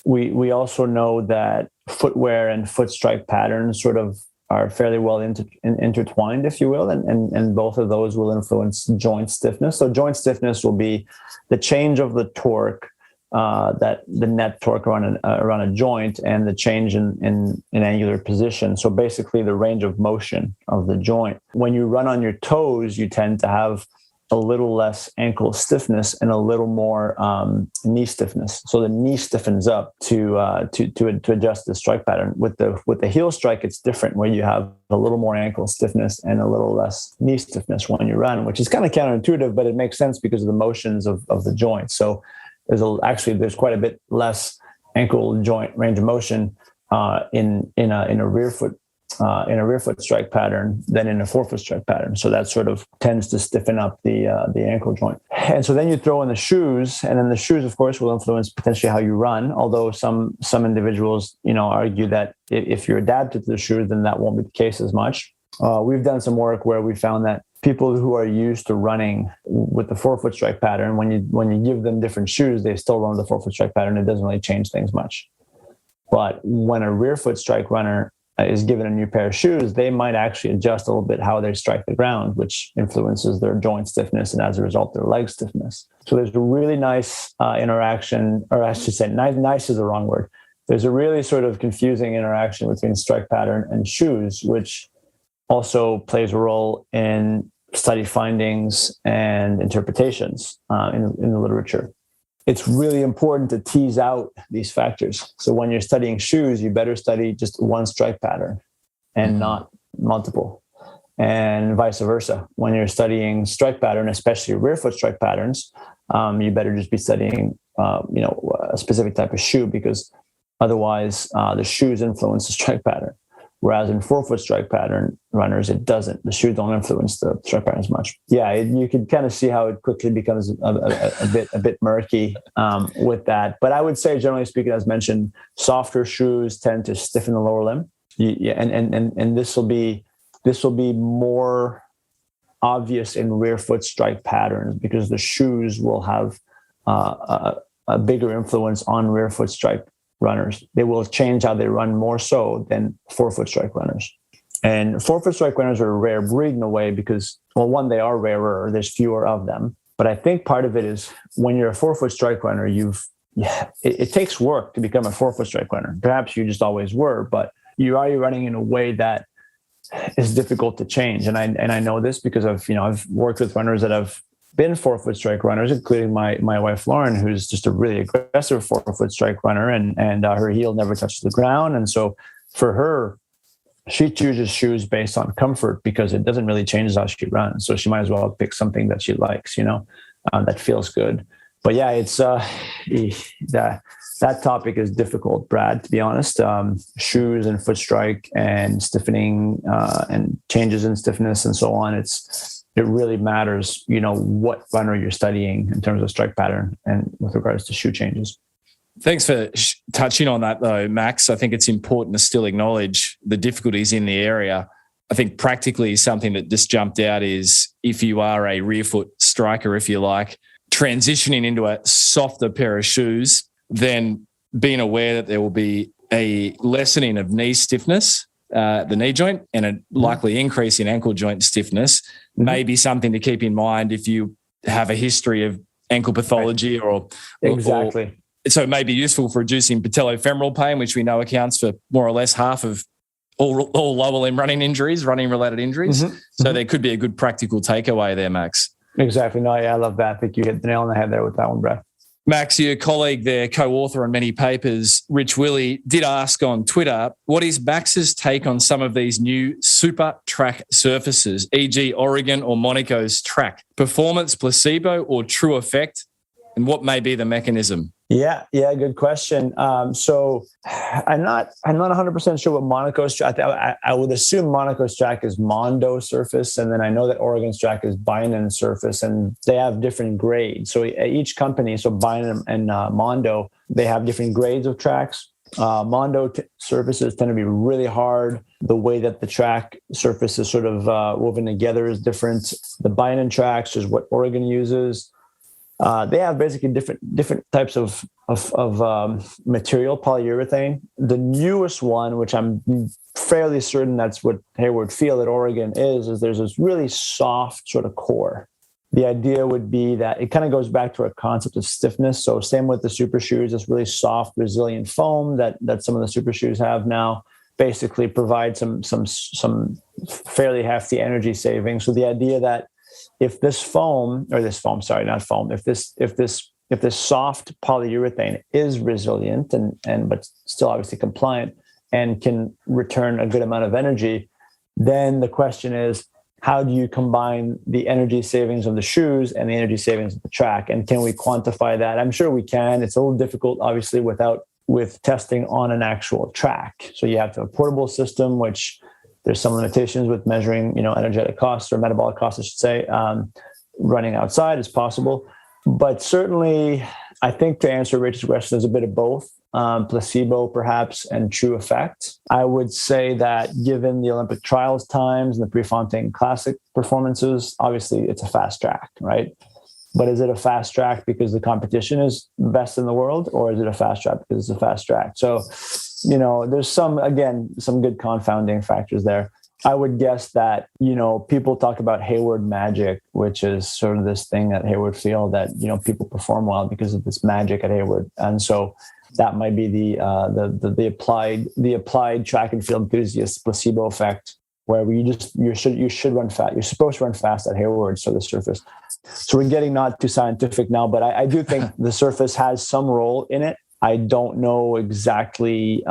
we also know that footwear and foot strike patterns sort of are fairly well intertwined, if you will, and both of those will influence joint stiffness. So joint stiffness will be the change of the torque, that the net torque around a joint, and the change in angular position. So basically the range of motion of the joint. When you run on your toes, you tend to have a little less ankle stiffness and a little more knee stiffness. So the knee stiffens up to adjust the strike pattern. With the heel strike, it's different, where you have a little more ankle stiffness and a little less knee stiffness when you run, which is kind of counterintuitive, but it makes sense because of the motions of the joint. So there's quite a bit less ankle joint range of motion in a rear foot strike pattern than in a forefoot strike pattern. So that sort of tends to stiffen up the ankle joint. And so then you throw in the shoes, and then the shoes, of course, will influence potentially how you run. Although some individuals, argue that if you're adapted to the shoes, then that won't be the case as much. We've done some work where we found that people who are used to running with the forefoot strike pattern, when you give them different shoes, they still run the forefoot strike pattern. It doesn't really change things much. But when a rear foot strike runner is given a new pair of shoes, they might actually adjust a little bit how they strike the ground, which influences their joint stiffness and as a result, their leg stiffness. So there's a really nice interaction, or I should say nice is the wrong word. There's a really sort of confusing interaction between strike pattern and shoes, which also plays a role in study findings and interpretations in the literature. It's really important to tease out these factors. So when you're studying shoes, you better study just one strike pattern and not multiple, and vice versa. When you're studying strike pattern, especially rear foot strike patterns, you better just be studying a specific type of shoe, because otherwise the shoes influence the strike pattern. Whereas in forefoot strike pattern runners, it doesn't. The shoes don't influence the strike pattern as much. Yeah, you can kind of see how it quickly becomes a bit murky with that. But I would say, generally speaking, as mentioned, softer shoes tend to stiffen the lower limb. And this will be more obvious in rear foot strike patterns, because the shoes will have a bigger influence on rear foot strike runners. They will change how they run more so than forefoot strike runners. And forefoot strike runners are a rare breed in a way because, well, one, they are rarer. There's fewer of them. But I think part of it is when you're a 4-foot strike runner, it takes work to become a 4-foot strike runner. Perhaps you just always were, but you are running in a way that is difficult to change. And I know this because I've worked with runners that have been 4-foot strike runners, including my wife Lauren, who's just a really aggressive 4-foot strike runner, and her heel never touches the ground. And so for her, she chooses shoes based on comfort because it doesn't really change how she runs. So she might as well pick something that she likes, that feels good. But yeah, it's that topic is difficult, Brad, to be honest. Shoes and foot strike and stiffening and changes in stiffness and so on. It really matters, what runner you're studying in terms of strike pattern and with regards to shoe changes. Thanks for touching on that, though, Max. I think it's important to still acknowledge the difficulties in the area. I think practically something that just jumped out is if you are a rear foot striker, if you like, transitioning into a softer pair of shoes, then being aware that there will be a lessening of knee stiffness, the knee joint, and a likely increase in ankle joint stiffness may be something to keep in mind if you have a history of ankle pathology or exactly. So it may be useful for reducing patellofemoral pain, which we know accounts for more or less half of all lower limb running-related injuries. So there could be a good practical takeaway there, Max. Exactly. No, yeah, I love that. I think you hit the nail on the head there with that one, Brad. Max, your colleague there, co-author on many papers, Rich Willie, did ask on Twitter, what is Max's take on some of these new super track surfaces, e.g. Oregon or Monaco's track? Performance, placebo, or true effect? And what may be the mechanism? Yeah, good question. So I'm not 100% sure what Monaco's track. I would assume Monaco's track is Mondo surface, and then I know that Oregon's track is Bynum surface, and they have different grades. So each company, so Bynum and Mondo, they have different grades of tracks. Mondo surfaces tend to be really hard. The way that the track surface is sort of woven together is different. The Bynum tracks is what Oregon uses. They have basically different types of material, polyurethane. The newest one, which I'm fairly certain that's what Hayward Field at Oregon is there's this really soft sort of core. The idea would be that it kind of goes back to our concept of stiffness. So same with the super shoes, this really soft, resilient foam that some of the super shoes have now basically provide some fairly hefty energy savings. So the idea that if this soft polyurethane is resilient and but still obviously compliant and can return a good amount of energy, then the question is, how do you combine the energy savings of the shoes and the energy savings of the track? And can we quantify that? I'm sure we can. It's a little difficult, obviously, with testing on an actual track. So you have to have a portable system, which there's some limitations with measuring, energetic costs or metabolic costs, I should say. Running outside is possible. But certainly, I think to answer Rachel's question, there's a bit of both, placebo perhaps and true effect. I would say that given the Olympic trials times and the Prefontaine Classic performances, obviously it's a fast track, right? But is it a fast track because the competition is best in the world, or is it a fast track because it's a fast track? So, there's some good confounding factors there. I would guess that, people talk about Hayward magic, which is sort of this thing at Hayward Field that, people perform well because of this magic at Hayward. And so that might be the applied track and field enthusiast placebo effect, where you should run fast. You're supposed to run fast at Hayward, so the surface. So we're getting not too scientific now, but I do think the surface has some role in it. I don't know exactly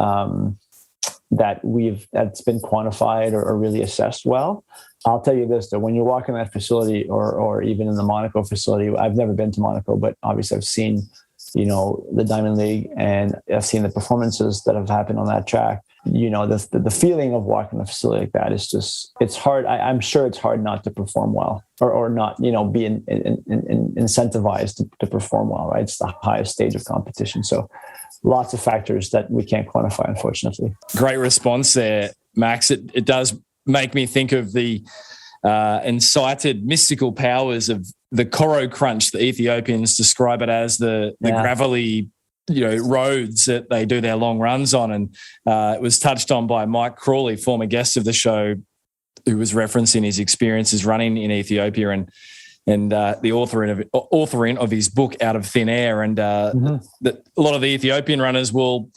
that's been quantified or really assessed well. I'll tell you this, though, when you walk in that facility or even in the Monaco facility, I've never been to Monaco, but obviously I've seen, the Diamond League, and I've seen the performances that have happened on that track. The feeling of walking a facility like that is just, it's hard. I'm sure it's hard not to perform well or not, be incentivized to perform well, right? It's the highest stage of competition. So lots of factors that we can't quantify, unfortunately. Great response there, Max. It does make me think of the incited mystical powers of the Koro Crunch. The Ethiopians describe it as the gravelly, roads that they do their long runs on. And it was touched on by Mike Crawley, former guest of the show, who was referencing his experiences running in Ethiopia. And and the authoring of his book Out of Thin Air. And that a lot of the Ethiopian runners will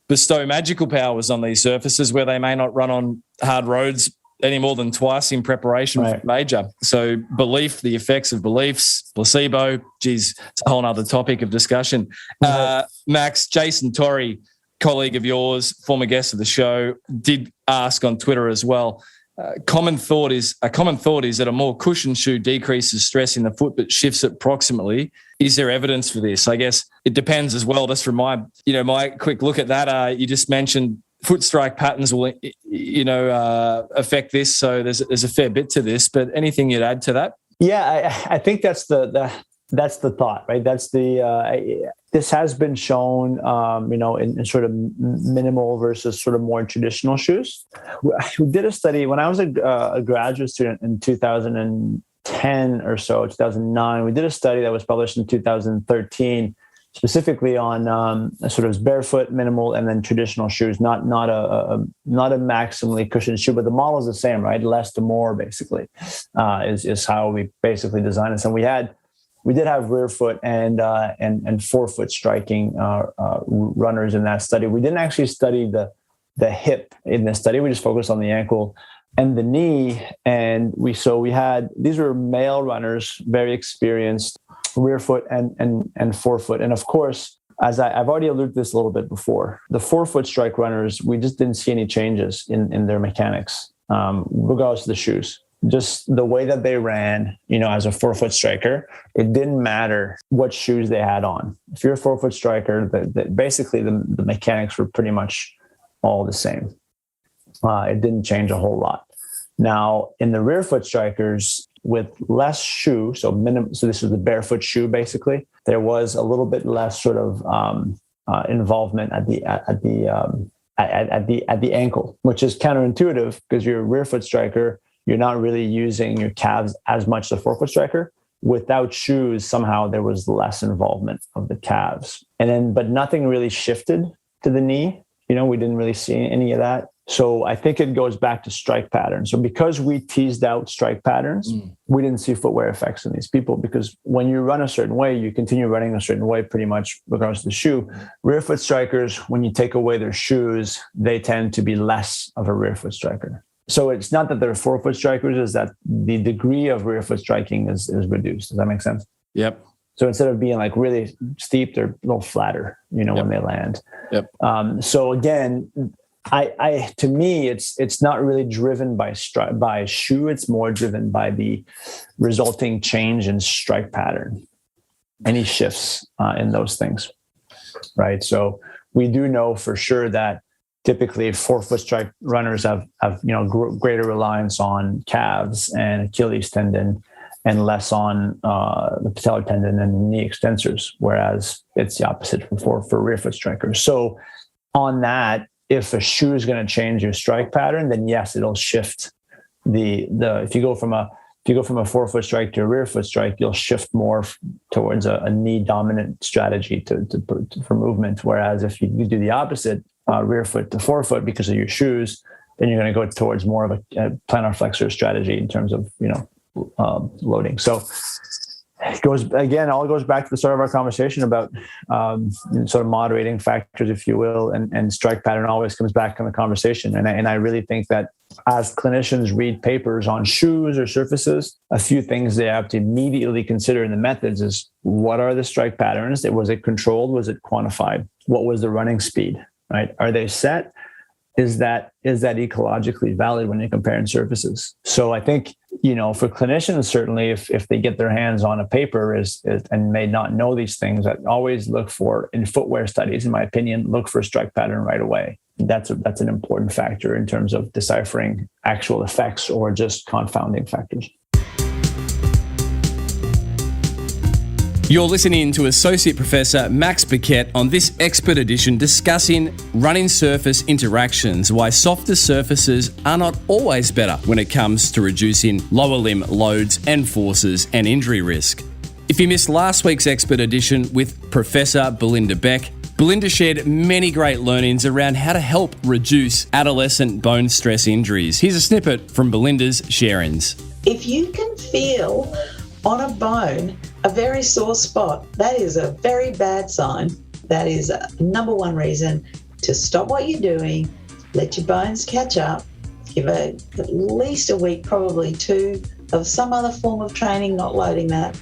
bestow magical powers on these surfaces where they may not run on hard roads any more than twice in preparation for major. So belief, the effects of beliefs, placebo, geez, it's a whole other topic of discussion. Max, Jason Torrey, colleague of yours, former guest of the show, did ask on Twitter as well. A common thought is that a more cushioned shoe decreases stress in the foot but shifts it proximally. Is there evidence for this? I guess it depends as well. Just from my quick look at that, you just mentioned foot strike patterns will, affect this. So there's a fair bit to this. But anything you'd add to that? Yeah, I think that's the thought, right? That's this has been shown, in sort of minimal versus sort of more traditional shoes. We did a study when I was a graduate student in 2010 or so, 2009. We did a study that was published in 2013, specifically on sort of barefoot, minimal, and then traditional shoes. Not a maximally cushioned shoe, but the model is the same, right? Less to more, basically, is how we basically designed this. And we did have rear foot and forefoot striking runners in that study. We didn't actually study the hip in this study. We just focused on the ankle and the knee. And we had, these were male runners, very experienced, rear foot and forefoot. And of course, as I've already alluded to this a little bit before, the forefoot strike runners, we just didn't see any changes in their mechanics, regardless of the shoes. Just the way that they ran, as a forefoot striker, it didn't matter what shoes they had on. If you're a forefoot striker, basically the mechanics were pretty much all the same. It didn't change a whole lot. Now, in the rear foot strikers with less shoe, so this was the barefoot shoe, basically, there was a little bit less sort of involvement at the ankle, which is counterintuitive because you're a rear foot striker. You're not really using your calves as much as a forefoot striker. Without shoes, somehow there was less involvement of the calves. But nothing really shifted to the knee. We didn't really see any of that. So I think it goes back to strike patterns. So because we teased out strike patterns, we didn't see footwear effects in these people, because when you run a certain way, you continue running a certain way pretty much regardless of the shoe. Rear foot strikers, when you take away their shoes, they tend to be less of a rear foot striker. So it's not that they're forefoot strikers, it's that the degree of rear foot striking is reduced. Does that make sense? Yep. So instead of being like really steep, they're a little flatter, when they land. Yep. So again, to me, it's not really driven by shoe. It's more driven by the resulting change in strike pattern, any shifts in those things, right? So we do know for sure that typically forefoot strike runners have greater reliance on calves and Achilles tendon and less on the patellar tendon and knee extensors, whereas it's the opposite for rear foot strikers. So on that, if a shoe is going to change your strike pattern, then yes, it'll shift if you go from a forefoot strike to a rear foot strike, you'll shift more towards a knee dominant strategy for movement. Whereas if you do the opposite, rear foot to forefoot because of your shoes, then you're going to go towards more of a plantar flexor strategy in terms of loading. So it goes back to the start of our conversation about sort of moderating factors, if you will, and strike pattern always comes back in the conversation. And I really think that as clinicians read papers on shoes or surfaces, a few things they have to immediately consider in the methods is, what are the strike patterns? Was it controlled? Was it quantified? What was the running speed? Right? Are they set? Is that ecologically valid when you're comparing surfaces? So I think, for clinicians, certainly if they get their hands on a paper and may not know these things, I always look for, in footwear studies, in my opinion, look for a strike pattern right away. That's an important factor in terms of deciphering actual effects or just confounding factors. You're listening to Associate Professor Max Paquette on this expert edition discussing running surface interactions, why softer surfaces are not always better when it comes to reducing lower limb loads and forces and injury risk. If you missed last week's expert edition with Professor Belinda Beck, Belinda shared many great learnings around how to help reduce adolescent bone stress injuries. Here's a snippet from Belinda's sharings. If you can feel on a bone, a very sore spot, that is a very bad sign. That is a number one reason to stop what you're doing, let your bones catch up, give at least a week, probably 2, of some other form of training, not loading that,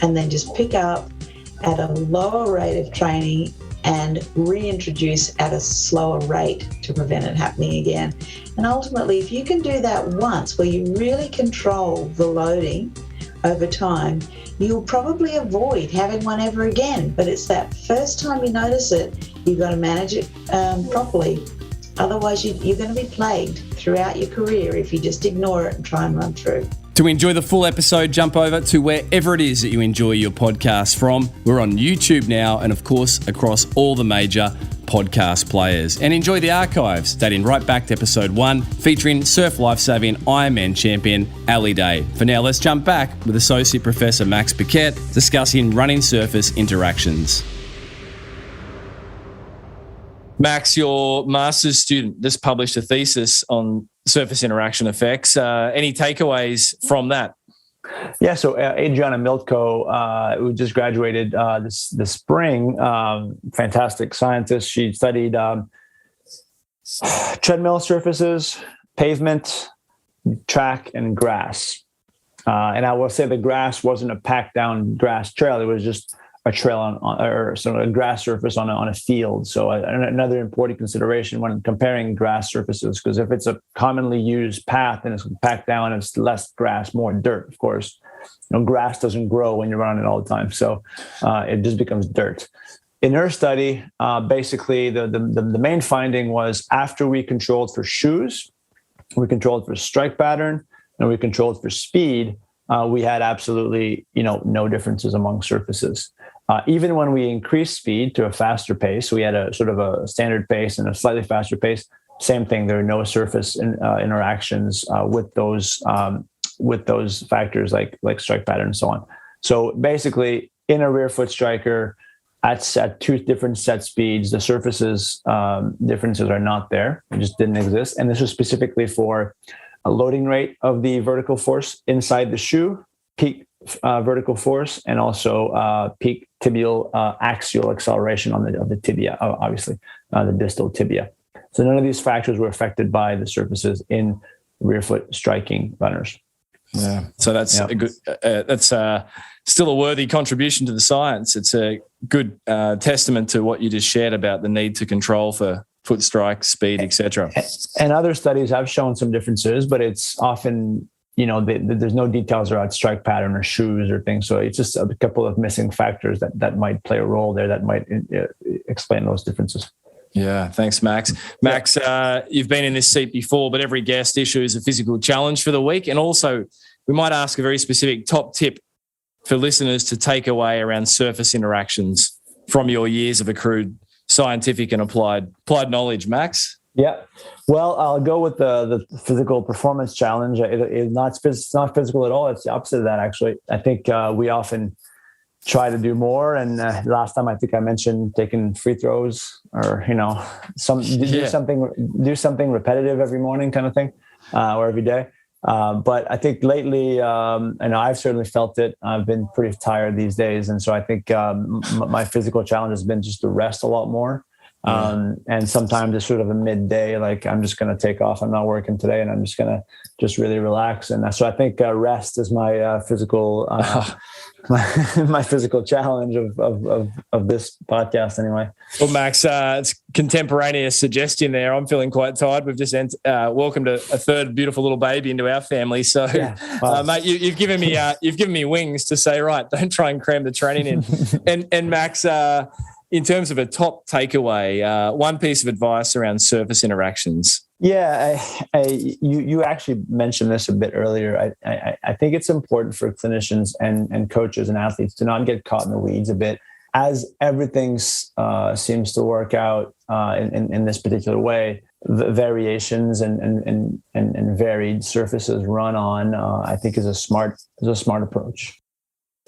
and then just pick up at a lower rate of training and reintroduce at a slower rate to prevent it happening again. And ultimately, if you can do that once, where you really control the loading over time, you'll probably avoid having one ever again. But it's that first time you notice it, you've got to manage it properly. Otherwise, you're going to be plagued throughout your career if you just ignore it and try and run through. To enjoy the full episode, jump over to wherever it is that you enjoy your podcast from. We're on YouTube now and, of course, across all the major podcast players. And enjoy the archives dating right back to episode 1, featuring surf lifesaving Ironman champion Ali Day. For now, let's jump back with Associate Professor Max Paquette discussing running surface interactions. Max, your master's student just published a thesis on surface interaction effects. Any takeaways from that? Yeah, so Adriana Miltko, who just graduated this spring, fantastic scientist. She studied treadmill surfaces, pavement, track, and grass. And I will say the grass wasn't a packed down grass trail. It was just a trail or sort of a grass surface on a field. So another important consideration when comparing grass surfaces, because if it's a commonly used path and it's packed down, it's less grass, more dirt, of course. Grass doesn't grow when you're running it all the time. So it just becomes dirt. In her study, basically the main finding was after we controlled for shoes, we controlled for strike pattern, and we controlled for speed, we had absolutely, no differences among surfaces. Even when we increased speed to a faster pace, we had a sort of a standard pace and a slightly faster pace. Same thing. There are no surface interactions with those factors like strike pattern and so on. So basically, in a rear foot striker, at 2 different set speeds, the surfaces differences are not there. It just didn't exist. And this was specifically for a loading rate of the vertical force inside the shoe, peak vertical force, and also peak tibial axial acceleration of the tibia, obviously, the distal tibia. So none of these factors were affected by the surfaces in rear foot striking runners. Yeah, so that's a good. That's still a worthy contribution to the science. It's a good testament to what you just shared about the need to control for foot strike, speed, etc. And other studies have shown some differences, but it's often, there's no details about strike pattern or shoes or things. So it's just a couple of missing factors that might play a role there that might explain those differences. Yeah, thanks, Max. Max, you've been in this seat before, but every guest issues a physical challenge for the week. And also, we might ask a very specific top tip for listeners to take away around surface interactions from your years of accrued scientific and applied knowledge. Max? Yeah. Well, I'll go with the physical performance challenge. It's not physical at all. It's the opposite of that, actually. I think we often try to do more. And last time I think I mentioned taking free throws or, do something repetitive every morning kind of thing or every day. But I think lately, and I've certainly felt it, I've been pretty tired these days. And so I think my physical challenge has been just to rest a lot more. And sometimes it's sort of a midday, like I'm just going to take off. I'm not working today and I'm just going to just really relax. And so I think rest is my physical, my physical challenge of this podcast anyway. Well, Max, it's contemporaneous suggestion there. I'm feeling quite tired. We've just welcomed a third beautiful little baby into our family. So, mate, you've given me wings to say, right, don't try and cram the training in. and Max, in terms of a top takeaway, one piece of advice around surface interactions. Yeah, you actually mentioned this a bit earlier. I think it's important for clinicians and coaches and athletes to not get caught in the weeds a bit, as everything seems to work out in this particular way. The variations and varied surfaces run on, I think, is a smart approach.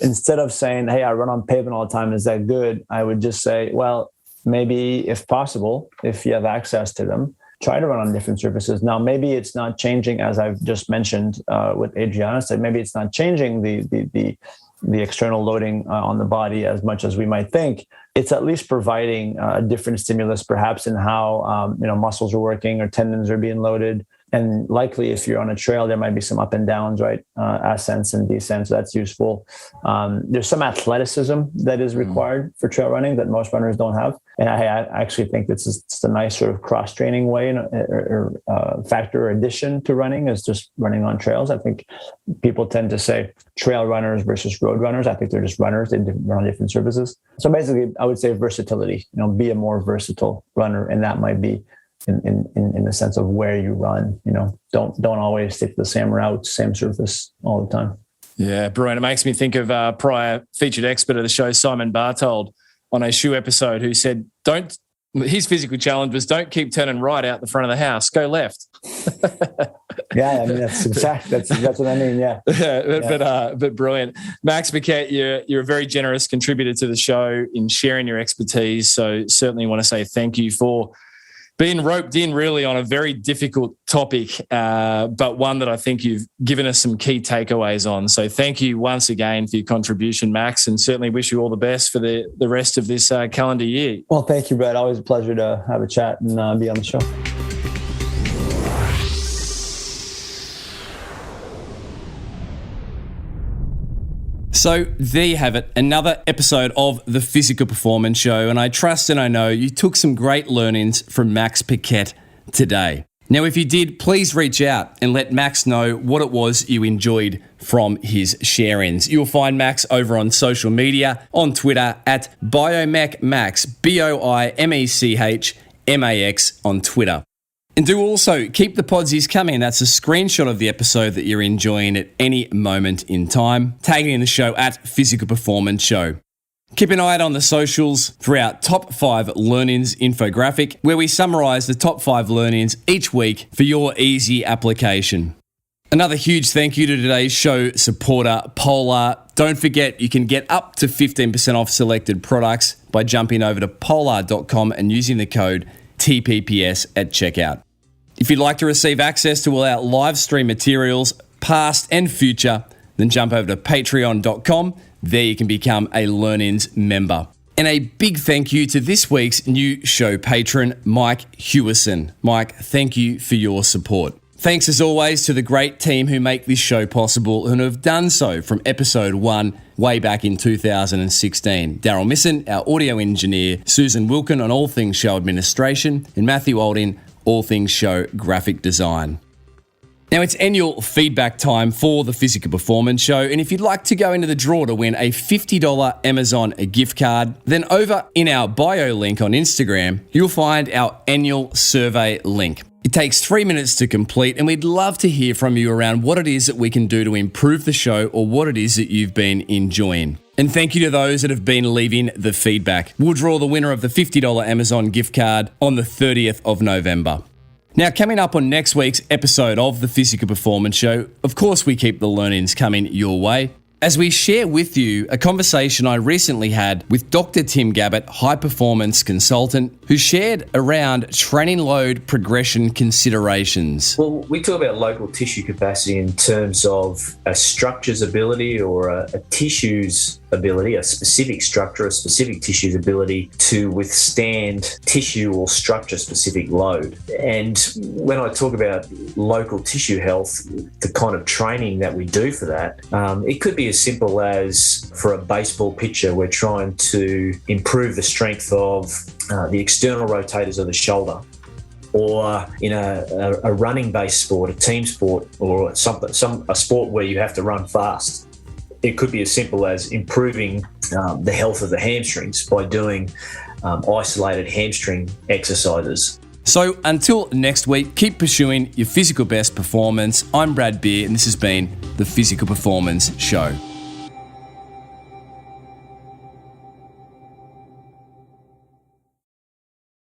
Instead of saying, hey, I run on pavement all the time, is that good? I would just say, well, maybe if possible, if you have access to them, try to run on different surfaces. Now, maybe it's not changing, as I've just mentioned with Adriana said, maybe it's not changing the external loading on the body as much as we might think. It's at least providing a different stimulus, perhaps in how muscles are working or tendons are being loaded. And likely, if you're on a trail, there might be some up and downs, right? Ascents and descents. So that's useful. There's some athleticism that is required for trail running that most runners don't have. And I actually think this is just a nice sort of cross-training way or factor or addition to running is just running on trails. I think people tend to say trail runners versus road runners. I think they're just runners. They run on different surfaces. So basically, I would say versatility. Be a more versatile runner, and that might be in the sense of where you run. Don't always stick to the same route, same surface all the time. Yeah, brilliant. It makes me think of prior featured expert of the show, Simon Bartold, on a shoe episode, who said, his physical challenge was don't keep turning right out the front of the house, go left. Yeah, I mean, that's what I mean. Yeah. But brilliant. Max Paquette, you're a very generous contributor to the show in sharing your expertise. So certainly want to say thank you for being roped in really on a very difficult topic, but one that I think you've given us some key takeaways on. So thank you once again for your contribution, Max, and certainly wish you all the best for the rest of this calendar year. Well, thank you, Brett. Always a pleasure to have a chat and be on the show. So there you have it, another episode of the Physical Performance Show, and I trust and I know you took some great learnings from Max Paquette today. Now, if you did, please reach out and let Max know what it was you enjoyed from his share-ins. You'll find Max over on social media, on Twitter at Biomechmax, BIOMECHMAX on Twitter. And do also keep the podsies coming. That's a screenshot of the episode that you're enjoying at any moment in time, tagging in the show at Physical Performance Show. Keep an eye out on the socials for our Top 5 Learnings infographic, where we summarise the top 5 learnings each week for your easy application. Another huge thank you to today's show supporter, Polar. Don't forget, you can get up to 15% off selected products by jumping over to polar.com and using the code TPPS at checkout. If you'd like to receive access to all our live stream materials, past and future, then jump over to patreon.com. There you can become a Learnings member. And a big thank you to this week's new show patron, Mike Hewison. Mike, thank you for your support. Thanks as always to the great team who make this show possible and have done so from episode 1 way back in 2016. Daryl Misson, our audio engineer, Susan Wilkin on all things show administration, and Matthew Olding, all things show graphic design. Now, it's annual feedback time for the Physical Performance Show, and if you'd like to go into the draw to win a $50 Amazon gift card, then over in our bio link on Instagram, you'll find our annual survey link. It takes 3 minutes to complete, and we'd love to hear from you around what it is that we can do to improve the show or what it is that you've been enjoying. And thank you to those that have been leaving the feedback. We'll draw the winner of the $50 Amazon gift card on the 30th of November. Now, coming up on next week's episode of the Physical Performance Show, of course we keep the learnings coming your way, as we share with you a conversation I recently had with Dr. Tim Gabbett, high performance consultant, who shared around training load progression considerations. Well, we talk about local tissue capacity in terms of a structure's ability or a tissue's ability, a specific structure, a specific tissue's ability to withstand tissue or structure-specific load. And when I talk about local tissue health, the kind of training that we do for that, it could be as simple as for a baseball pitcher, we're trying to improve the strength of the external rotators of the shoulder. Or in a running-based sport, a team sport, or a sport where you have to run fast, it could be as simple as improving the health of the hamstrings by doing isolated hamstring exercises. So until next week, keep pursuing your physical best performance. I'm Brad Beer, and this has been the Physical Performance Show.